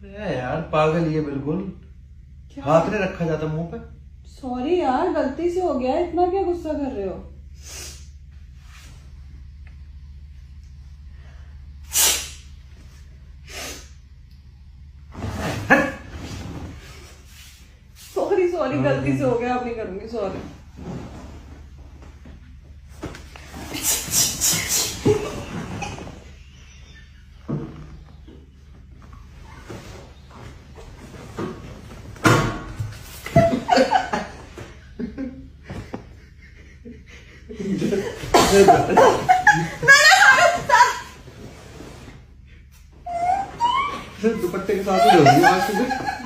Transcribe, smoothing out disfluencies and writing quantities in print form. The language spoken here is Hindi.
यार पागल ये बिल्कुल। हाथ नहीं रखा जाता मुंह पे। सॉरी यार, गलती से हो गया, इतना क्या गुस्सा कर रहे हो? सॉरी सॉरी, गलती से हो गया, अब नहीं करूंगी, सॉरी। दुपट्टे के साथ ही